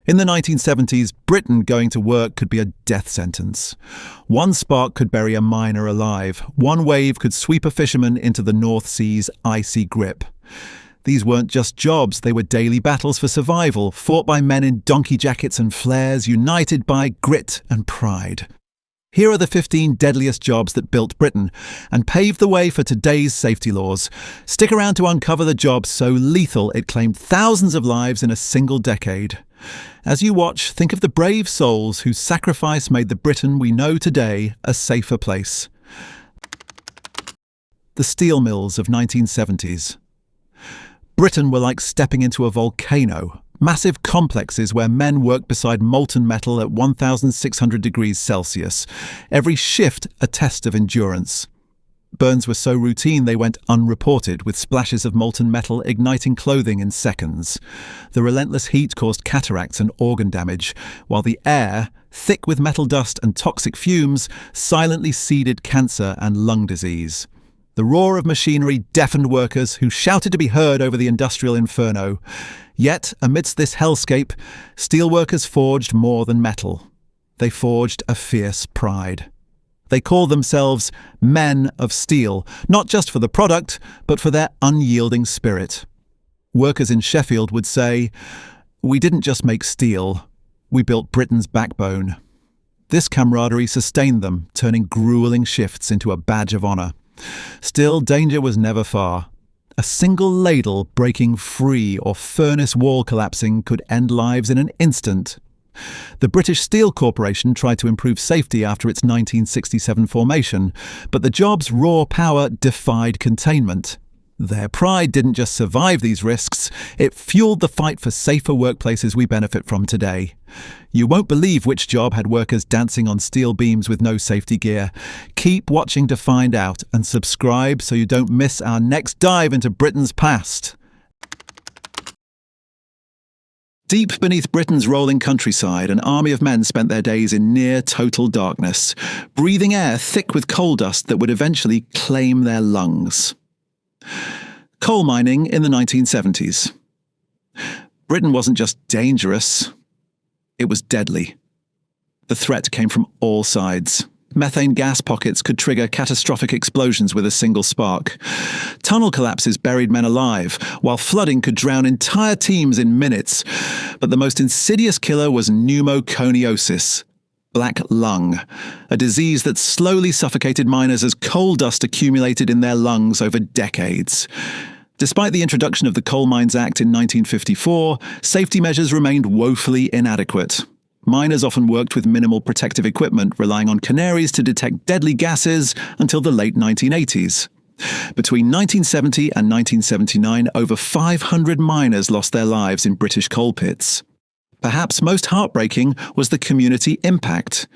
In the 1970s, Britain going to work could be a death sentence. One spark could bury a miner alive. One wave could sweep a fisherman into the North Sea's icy grip. These weren't just jobs, they were daily battles for survival, fought by men in donkey jackets and flares, united by grit and pride. Here are the 15 deadliest jobs that built Britain and paved the way for today's safety laws. Stick around to uncover the jobs so lethal it claimed thousands of lives in a single decade. As you watch, think of the brave souls whose sacrifice made the Britain we know today a safer place. The steel mills of 1970s. Britain were like stepping into a volcano. Massive complexes where men worked beside molten metal at 1,600 degrees Celsius. Every shift a test of endurance. Burns were so routine they went unreported, with splashes of molten metal igniting clothing in seconds. The relentless heat caused cataracts and organ damage, while the air, thick with metal dust and toxic fumes, silently seeded cancer and lung disease. The roar of machinery deafened workers who shouted to be heard over the industrial inferno. Yet, amidst this hellscape, steelworkers forged more than metal. They forged a fierce pride. They called themselves men of steel, not just for the product, but for their unyielding spirit. Workers in Sheffield would say, "We didn't just make steel, we built Britain's backbone." This camaraderie sustained them, turning grueling shifts into a badge of honour. Still, danger was never far. A single ladle breaking free or furnace wall collapsing could end lives in an instant. The British Steel Corporation tried to improve safety after its 1967 formation, but the job's raw power defied containment. Their pride didn't just survive these risks, it fueled the fight for safer workplaces we benefit from today. You won't believe which job had workers dancing on steel beams with no safety gear. Keep watching to find out, and subscribe so you don't miss our next dive into Britain's past. Deep beneath Britain's rolling countryside, an army of men spent their days in near total darkness, breathing air thick with coal dust that would eventually claim their lungs. Coal mining in the 1970s. Britain wasn't just dangerous, it was deadly. The threat came from all sides. Methane gas pockets could trigger catastrophic explosions with a single spark. Tunnel collapses buried men alive, while flooding could drown entire teams in minutes. But the most insidious killer was pneumoconiosis, black lung, a disease that slowly suffocated miners as coal dust accumulated in their lungs over decades. Despite the introduction of the Coal Mines Act in 1954, safety measures remained woefully inadequate. Miners often worked with minimal protective equipment, relying on canaries to detect deadly gases until the late 1980s. Between 1970 and 1979, over 500 miners lost their lives in British coal pits. Perhaps most heartbreaking was the community impact.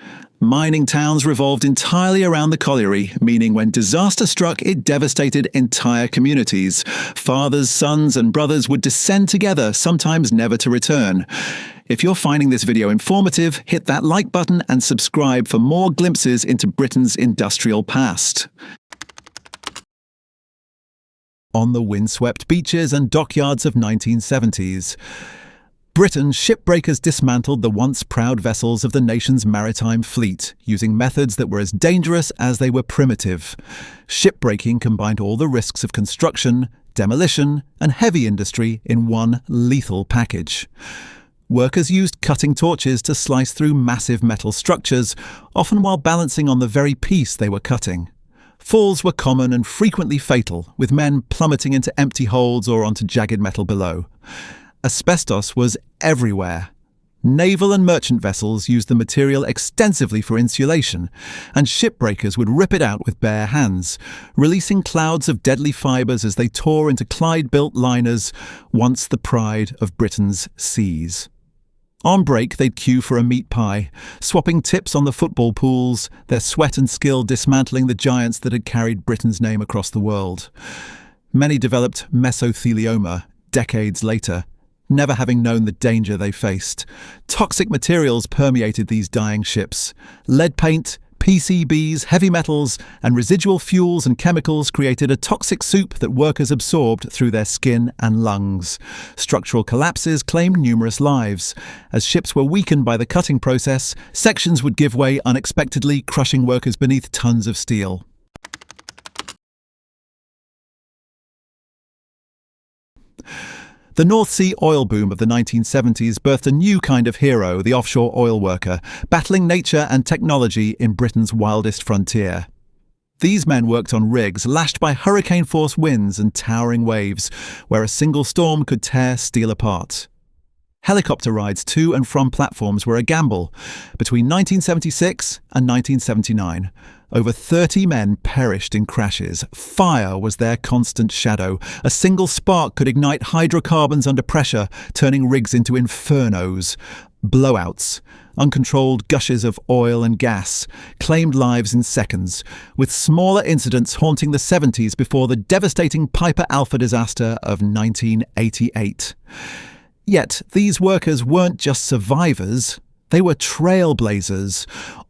Mining towns revolved entirely around the colliery, meaning when disaster struck, it devastated entire communities. Fathers, sons, and brothers would descend together, sometimes never to return. If you're finding this video informative, hit that like button and subscribe for more glimpses into Britain's industrial past. On the windswept beaches and dockyards of 1970s. Britain's shipbreakers dismantled the once proud vessels of the nation's maritime fleet, using methods that were as dangerous as they were primitive. Shipbreaking combined all the risks of construction, demolition, and heavy industry in one lethal package. Workers used cutting torches to slice through massive metal structures, often while balancing on the very piece they were cutting. Falls were common and frequently fatal, with men plummeting into empty holds or onto jagged metal below. Asbestos was everywhere. Naval and merchant vessels used the material extensively for insulation, and shipbreakers would rip it out with bare hands, releasing clouds of deadly fibres as they tore into Clyde-built liners, once the pride of Britain's seas. On break, they'd queue for a meat pie, swapping tips on the football pools, their sweat and skill dismantling the giants that had carried Britain's name across the world. Many developed mesothelioma decades later, never having known the danger they faced. Toxic materials permeated these dying ships. Lead paint, PCBs, heavy metals, and residual fuels and chemicals created a toxic soup that workers absorbed through their skin and lungs. Structural collapses claimed numerous lives. As ships were weakened by the cutting process, sections would give way unexpectedly, crushing workers beneath tons of steel. The North Sea oil boom of the 1970s birthed a new kind of hero, the offshore oil worker, battling nature and technology in Britain's wildest frontier. These men worked on rigs lashed by hurricane-force winds and towering waves, where a single storm could tear steel apart. Helicopter rides to and from platforms were a gamble. Between 1976 and 1979, over 30 men perished in crashes. Fire was their constant shadow. A single spark could ignite hydrocarbons under pressure, turning rigs into infernos. Blowouts, uncontrolled gushes of oil and gas, claimed lives in seconds, with smaller incidents haunting the 70s before the devastating Piper Alpha disaster of 1988. Yet, these workers weren't just survivors, they were trailblazers.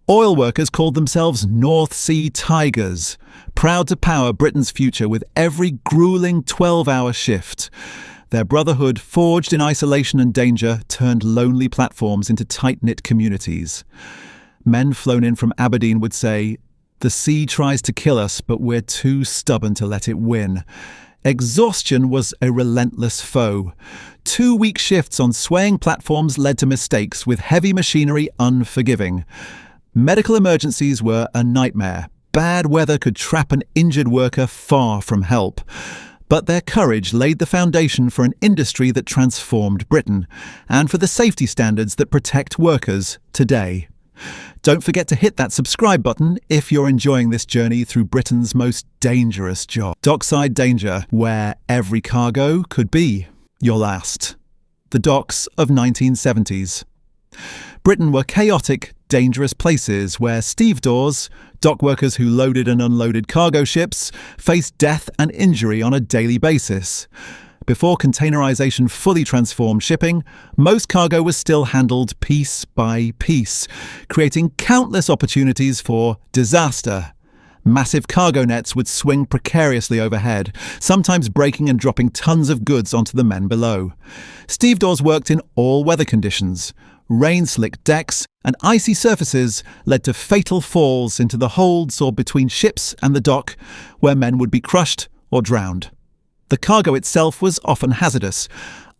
Oil workers called themselves North Sea Tigers, proud to power Britain's future with every grueling 12-hour shift. Their brotherhood, forged in isolation and danger, turned lonely platforms into tight-knit communities. Men flown in from Aberdeen would say, "The sea tries to kill us, but we're too stubborn to let it win." Exhaustion was a relentless foe. 2-week shifts on swaying platforms led to mistakes, with heavy machinery unforgiving. Medical emergencies were a nightmare. Bad weather could trap an injured worker far from help. But their courage laid the foundation for an industry that transformed Britain, and for the safety standards that protect workers today. Don't forget to hit that subscribe button if you're enjoying this journey through Britain's most dangerous job. Dockside danger, where every cargo could be your last. The docks of 1970s. Britain were chaotic, dangerous places where stevedores, dock workers who loaded and unloaded cargo ships, faced death and injury on a daily basis. Before containerization fully transformed shipping, most cargo was still handled piece by piece, creating countless opportunities for disaster. Massive cargo nets would swing precariously overhead, sometimes breaking and dropping tons of goods onto the men below. Stevedores worked in all weather conditions. Rain-slicked decks and icy surfaces led to fatal falls into the holds or between ships and the dock, where men would be crushed or drowned. The cargo itself was often hazardous.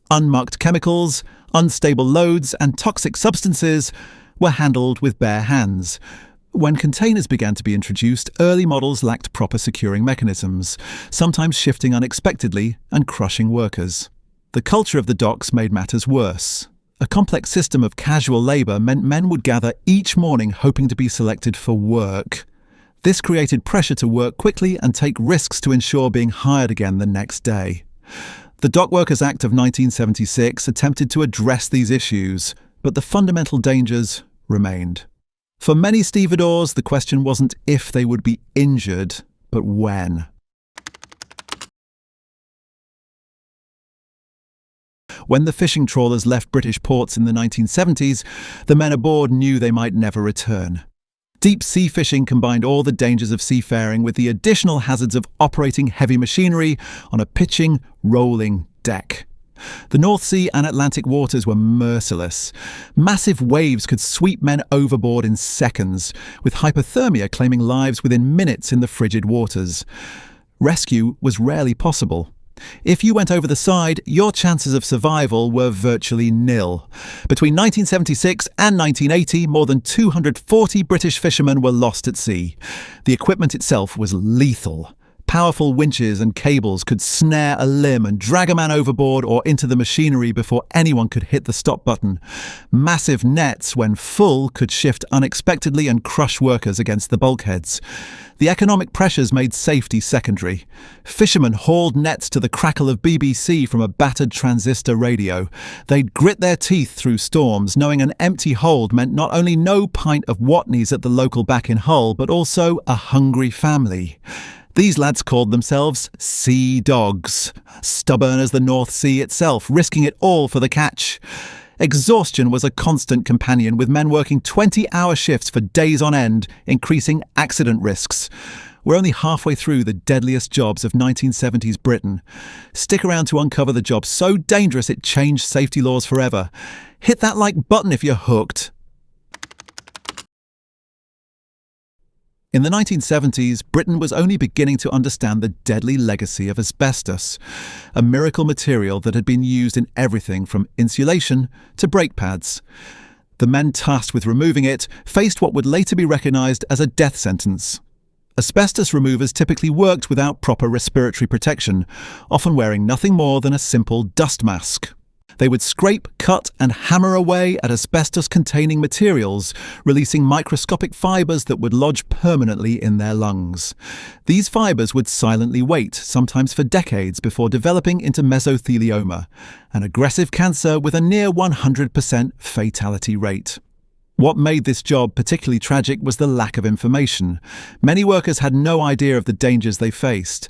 Unmarked chemicals, unstable loads, and toxic substances were handled with bare hands. When containers began to be introduced, early models lacked proper securing mechanisms, sometimes shifting unexpectedly and crushing workers. The culture of the docks made matters worse. A complex system of casual labour meant men would gather each morning hoping to be selected for work. This created pressure to work quickly and take risks to ensure being hired again the next day. The Dock Workers Act of 1976 attempted to address these issues, but the fundamental dangers remained. For many stevedores, the question wasn't if they would be injured, but when. When the fishing trawlers left British ports in the 1970s, the men aboard knew they might never return. Deep sea fishing combined all the dangers of seafaring with the additional hazards of operating heavy machinery on a pitching, rolling deck. The North Sea and Atlantic waters were merciless. Massive waves could sweep men overboard in seconds, with hypothermia claiming lives within minutes in the frigid waters. Rescue was rarely possible. If you went over the side, your chances of survival were virtually nil. Between 1976 and 1980, more than 240 British fishermen were lost at sea. The equipment itself was lethal. Powerful winches and cables could snare a limb and drag a man overboard or into the machinery before anyone could hit the stop button. Massive nets, when full, could shift unexpectedly and crush workers against the bulkheads. The economic pressures made safety secondary. Fishermen hauled nets to the crackle of BBC from a battered transistor radio. They'd grit their teeth through storms, knowing an empty hold meant not only no pint of Watneys at the local back in Hull, but also a hungry family. These lads called themselves sea dogs, stubborn as the North Sea itself, risking it all for the catch. Exhaustion was a constant companion, with men working 20-hour shifts for days on end, increasing accident risks. We're only halfway through the deadliest jobs of 1970s Britain. Stick around to uncover the job so dangerous it changed safety laws forever. Hit that like button if you're hooked. In the 1970s, Britain was only beginning to understand the deadly legacy of asbestos, a miracle material that had been used in everything from insulation to brake pads. The men tasked with removing it faced what would later be recognised as a death sentence. Asbestos removers typically worked without proper respiratory protection, often wearing nothing more than a simple dust mask. They would scrape, cut, and hammer away at asbestos-containing materials, releasing microscopic fibres that would lodge permanently in their lungs. These fibres would silently wait, sometimes for decades, before developing into mesothelioma, an aggressive cancer with a near 100% fatality rate. What made this job particularly tragic was the lack of information. Many workers had no idea of the dangers they faced.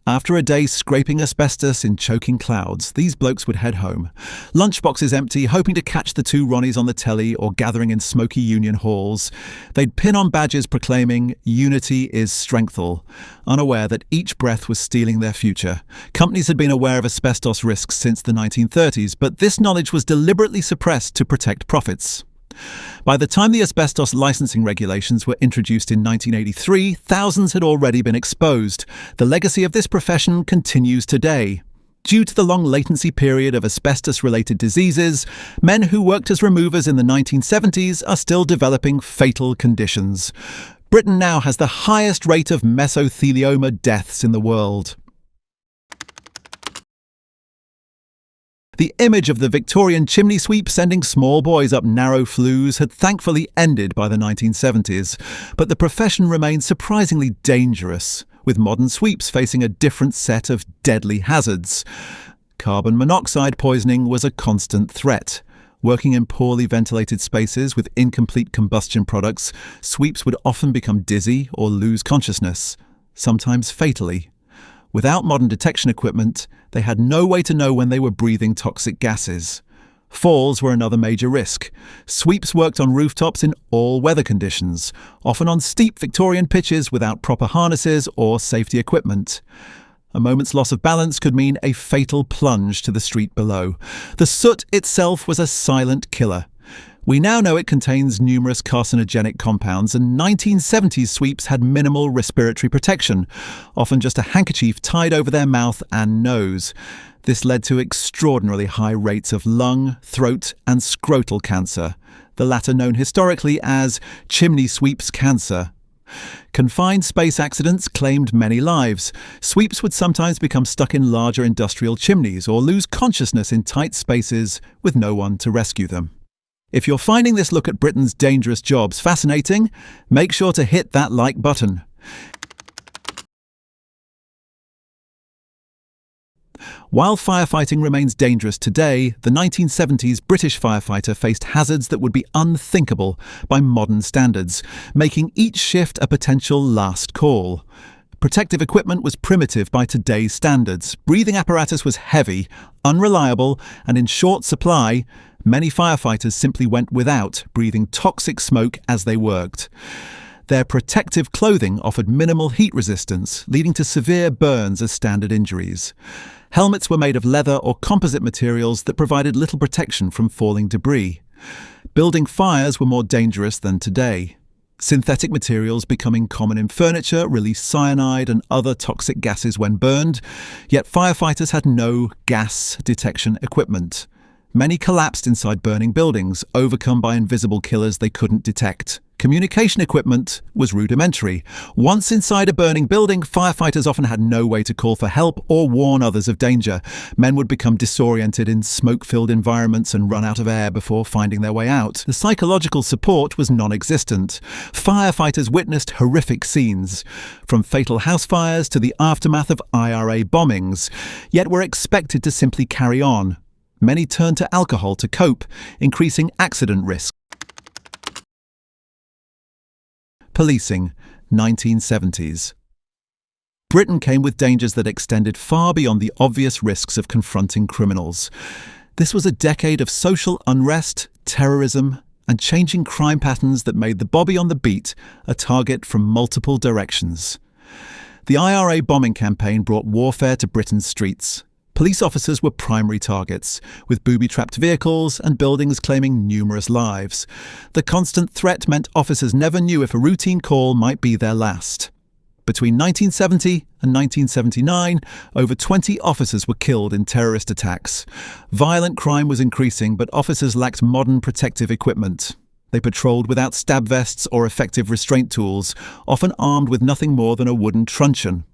After a day scraping asbestos in choking clouds, these blokes would head home, lunchboxes empty, hoping to catch the two Ronnies on the telly or gathering in smoky union halls. They'd pin on badges proclaiming, "Unity is strengthful," unaware that each breath was stealing their future. Companies had been aware of asbestos risks since the 1930s, but this knowledge was deliberately suppressed to protect profits. By the time the asbestos licensing regulations were introduced in 1983, thousands had already been exposed. The legacy of this profession continues today. Due to the long latency period of asbestos-related diseases, men who worked as removers in the 1970s are still developing fatal conditions. Britain now has the highest rate of mesothelioma deaths in the world. The image of the Victorian chimney sweep sending small boys up narrow flues had thankfully ended by the 1970s, but the profession remained surprisingly dangerous, with modern sweeps facing a different set of deadly hazards. Carbon monoxide poisoning was a constant threat. Working in poorly ventilated spaces with incomplete combustion products, sweeps would often become dizzy or lose consciousness, sometimes fatally. Without modern detection equipment, they had no way to know when they were breathing toxic gases. Falls were another major risk. Sweeps worked on rooftops in all weather conditions, often on steep Victorian pitches without proper harnesses or safety equipment. A moment's loss of balance could mean a fatal plunge to the street below. The soot itself was a silent killer. We now know it contains numerous carcinogenic compounds, and 1970s sweeps had minimal respiratory protection, often just a handkerchief tied over their mouth and nose. This led to extraordinarily high rates of lung, throat, and scrotal cancer, the latter known historically as chimney sweeps cancer. Confined space accidents claimed many lives. Sweeps would sometimes become stuck in larger industrial chimneys or lose consciousness in tight spaces with no one to rescue them. If you're finding this look at Britain's dangerous jobs fascinating, make sure to hit that like button. While firefighting remains dangerous today, the 1970s British firefighter faced hazards that would be unthinkable by modern standards, making each shift a potential last call. Protective equipment was primitive by today's standards. Breathing apparatus was heavy, unreliable, and in short supply. Many firefighters simply went without, breathing toxic smoke as they worked. Their protective clothing offered minimal heat resistance, leading to severe burns as standard injuries. Helmets were made of leather or composite materials that provided little protection from falling debris. Building fires were more dangerous than today. Synthetic materials becoming common in furniture released cyanide and other toxic gases when burned, yet firefighters had no gas detection equipment. Many collapsed inside burning buildings, overcome by invisible killers they couldn't detect. Communication equipment was rudimentary. Once inside a burning building, firefighters often had no way to call for help or warn others of danger. Men would become disoriented in smoke-filled environments and run out of air before finding their way out. The psychological support was non-existent. Firefighters witnessed horrific scenes, from fatal house fires to the aftermath of IRA bombings, yet were expected to simply carry on. Many turned to alcohol to cope, increasing accident risk. Policing, 1970s. Britain came with dangers that extended far beyond the obvious risks of confronting criminals. This was a decade of social unrest, terrorism, and changing crime patterns that made the Bobby on the beat a target from multiple directions. The IRA bombing campaign brought warfare to Britain's streets. Police officers were primary targets, with booby-trapped vehicles and buildings claiming numerous lives. The constant threat meant officers never knew if a routine call might be their last. Between 1970 and 1979, over 20 officers were killed in terrorist attacks. Violent crime was increasing, but officers lacked modern protective equipment. They patrolled without stab vests or effective restraint tools, often armed with nothing more than a wooden truncheon.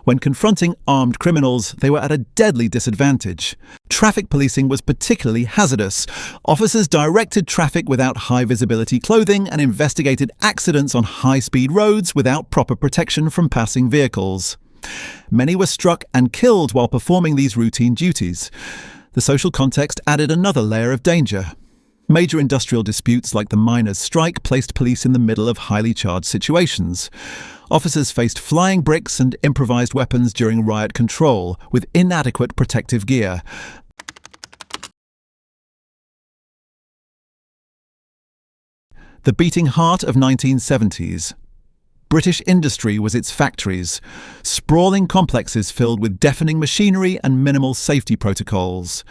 When confronting armed criminals, they were at a deadly disadvantage. Traffic policing was particularly hazardous. Officers directed traffic without high-visibility clothing and investigated accidents on high-speed roads without proper protection from passing vehicles. Many were struck and killed while performing these routine duties. The social context added another layer of danger. Major industrial disputes like the miners' strike placed police in the middle of highly charged situations. Officers faced flying bricks and improvised weapons during riot control, with inadequate protective gear. The beating heart of 1970s. British industry was its factories, sprawling complexes filled with deafening machinery and minimal safety protocols.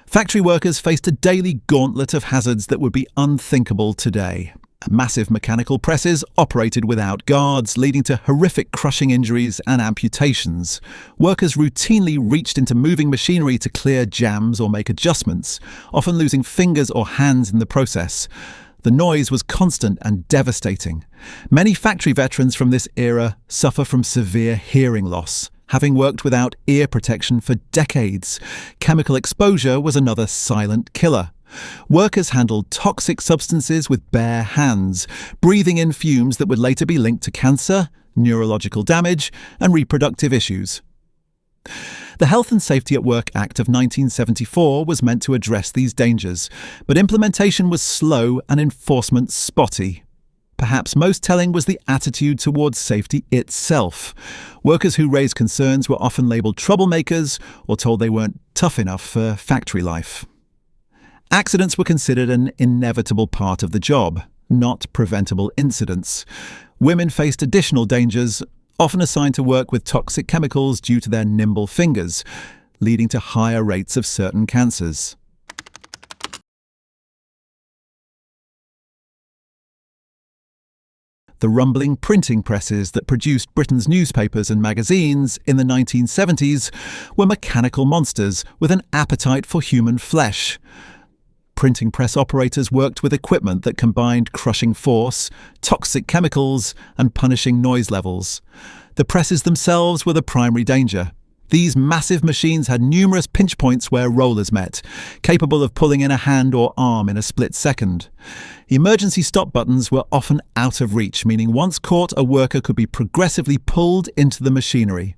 Factory workers faced a daily gauntlet of hazards that would be unthinkable today. Massive mechanical presses operated without guards, leading to horrific crushing injuries and amputations. Workers routinely reached into moving machinery to clear jams or make adjustments, often losing fingers or hands in the process. The noise was constant and devastating. Many factory veterans from this era suffer from severe hearing loss, having worked without ear protection for decades. Chemical exposure was another silent killer. Workers handled toxic substances with bare hands, breathing in fumes that would later be linked to cancer, neurological damage, and reproductive issues. The Health and Safety at Work Act of 1974 was meant to address these dangers, but implementation was slow and enforcement spotty. Perhaps most telling was the attitude towards safety itself. Workers who raised concerns were often labelled troublemakers or told they weren't tough enough for factory life. Accidents were considered an inevitable part of the job, not preventable incidents. Women faced additional dangers, often assigned to work with toxic chemicals due to their nimble fingers, leading to higher rates of certain cancers. The rumbling printing presses that produced Britain's newspapers and magazines in the 1970s were mechanical monsters with an appetite for human flesh. Printing press operators worked with equipment that combined crushing force, toxic chemicals, and punishing noise levels. The presses themselves were the primary danger. These massive machines had numerous pinch points where rollers met, capable of pulling in a hand or arm in a split second. Emergency stop buttons were often out of reach, meaning once caught, a worker could be progressively pulled into the machinery.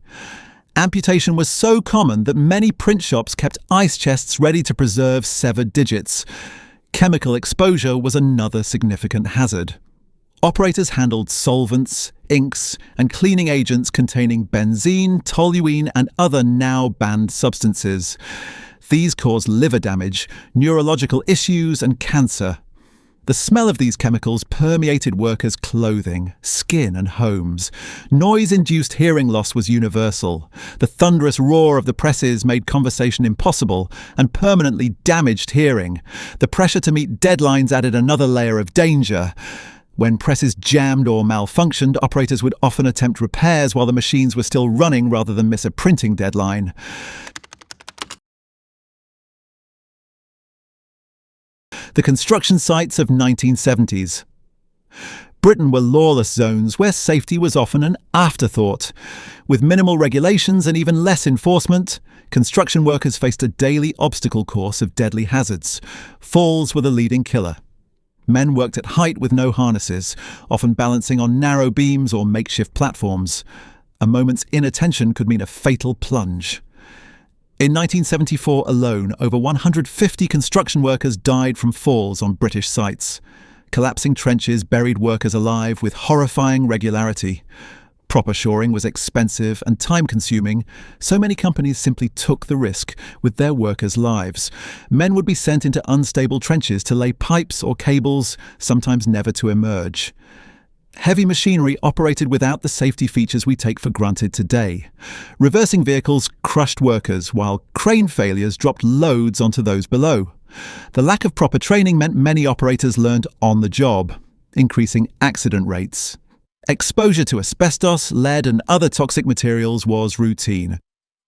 Amputation was so common that many print shops kept ice chests ready to preserve severed digits. Chemical exposure was another significant hazard. Operators handled solvents, inks, and cleaning agents containing benzene, toluene, and other now banned substances. These caused liver damage, neurological issues, and cancer. The smell of these chemicals permeated workers' clothing, skin, and homes. Noise-induced hearing loss was universal. The thunderous roar of the presses made conversation impossible and permanently damaged hearing. The pressure to meet deadlines added another layer of danger. When presses jammed or malfunctioned, operators would often attempt repairs while the machines were still running rather than miss a printing deadline. The construction sites of 1970s. Britain were lawless zones where safety was often an afterthought. With minimal regulations and even less enforcement, construction workers faced a daily obstacle course of deadly hazards. Falls were the leading killer. Men worked at height with no harnesses, often balancing on narrow beams or makeshift platforms. A moment's inattention could mean a fatal plunge. In 1974 alone, over 150 construction workers died from falls on British sites. Collapsing trenches buried workers alive with horrifying regularity. Proper shoring was expensive and time-consuming, so many companies simply took the risk with their workers' lives. Men would be sent into unstable trenches to lay pipes or cables, sometimes never to emerge. Heavy machinery operated without the safety features we take for granted today. Reversing vehicles crushed workers, while crane failures dropped loads onto those below. The lack of proper training meant many operators learned on the job, increasing accident rates. Exposure to asbestos, lead and other toxic materials was routine.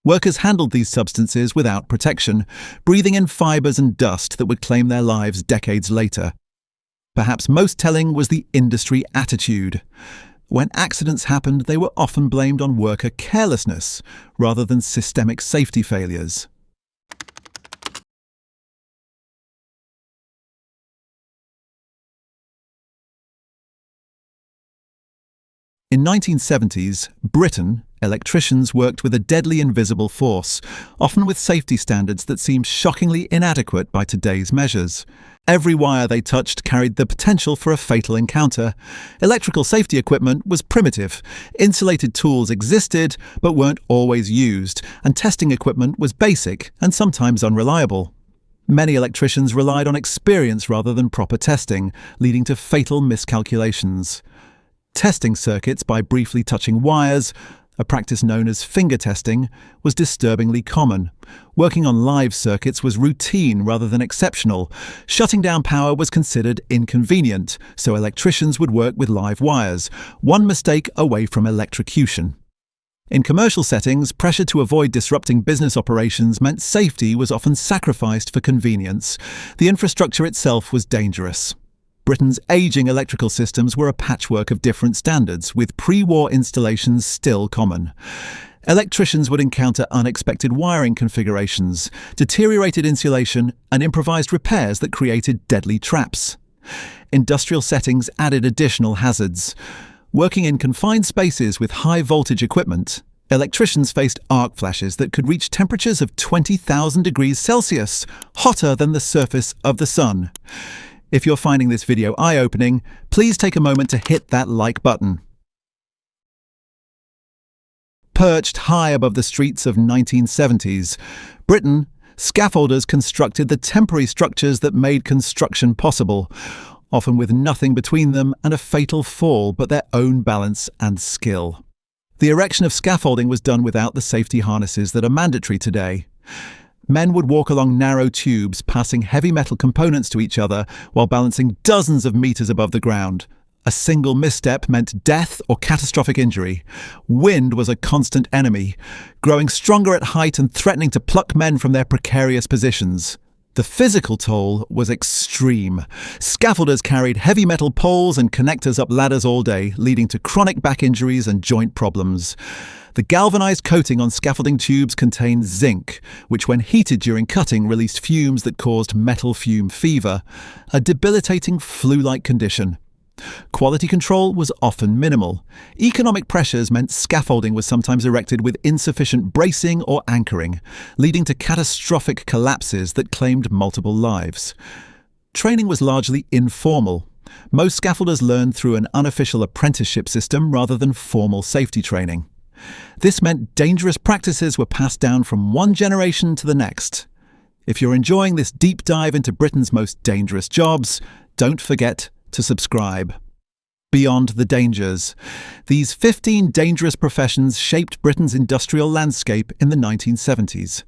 Workers handled these substances without protection, breathing in fibres and dust that would claim their lives decades later. Perhaps most telling was the industry attitude. When accidents happened, they were often blamed on worker carelessness rather than systemic safety failures. In 1970s, Britain, electricians worked with a deadly invisible force, often with safety standards that seemed shockingly inadequate by today's measures. Every wire they touched carried the potential for a fatal encounter. Electrical safety equipment was primitive. Insulated tools existed, but weren't always used, and testing equipment was basic and sometimes unreliable. Many electricians relied on experience rather than proper testing, leading to fatal miscalculations. Testing circuits by briefly touching wires, a practice known as finger testing, was disturbingly common. Working on live circuits was routine rather than exceptional. Shutting down power was considered inconvenient, so electricians would work with live wires, one mistake away from electrocution. In commercial settings, pressure to avoid disrupting business operations meant safety was often sacrificed for convenience. The infrastructure itself was dangerous. Britain's ageing electrical systems were a patchwork of different standards, with pre-war installations still common. Electricians would encounter unexpected wiring configurations, deteriorated insulation, and improvised repairs that created deadly traps. Industrial settings added additional hazards. Working in confined spaces with high-voltage equipment, electricians faced arc flashes that could reach temperatures of 20,000 degrees Celsius, hotter than the surface of the sun. If you're finding this video eye-opening, please take a moment to hit that like button. Perched high above the streets of 1970s, Britain, scaffolders constructed the temporary structures that made construction possible, often with nothing between them and a fatal fall but their own balance and skill. The erection of scaffolding was done without the safety harnesses that are mandatory today. Men would walk along narrow tubes, passing heavy metal components to each other while balancing dozens of meters above the ground. A single misstep meant death or catastrophic injury. Wind was a constant enemy, growing stronger at height and threatening to pluck men from their precarious positions. The physical toll was extreme. Scaffolders carried heavy metal poles and connectors up ladders all day, leading to chronic back injuries and joint problems. The galvanized coating on scaffolding tubes contained zinc, which when heated during cutting released fumes that caused metal fume fever, a debilitating flu-like condition. Quality control was often minimal. Economic pressures meant scaffolding was sometimes erected with insufficient bracing or anchoring, leading to catastrophic collapses that claimed multiple lives. Training was largely informal. Most scaffolders learned through an unofficial apprenticeship system rather than formal safety training. This meant dangerous practices were passed down from one generation to the next. If you're enjoying this deep dive into Britain's most dangerous jobs, don't forget to subscribe. Beyond the dangers, these 15 dangerous professions shaped Britain's industrial landscape in the 1970s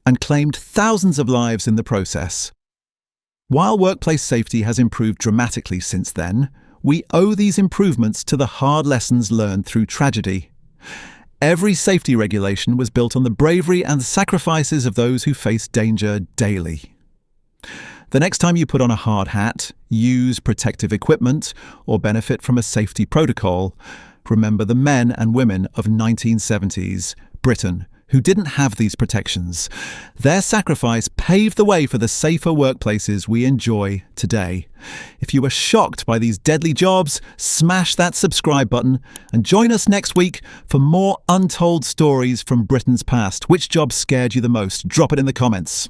and claimed thousands of lives in the process. While workplace safety has improved dramatically since then, we owe these improvements to the hard lessons learned through tragedy. Every safety regulation was built on the bravery and sacrifices of those who face danger daily. The next time you put on a hard hat, use protective equipment, or benefit from a safety protocol, remember the men and women of 1970s Britain who didn't have these protections. Their sacrifice paved the way for the safer workplaces we enjoy today. If you were shocked by these deadly jobs, smash that subscribe button and join us next week for more untold stories from Britain's past. Which job scared you the most? Drop it in the comments.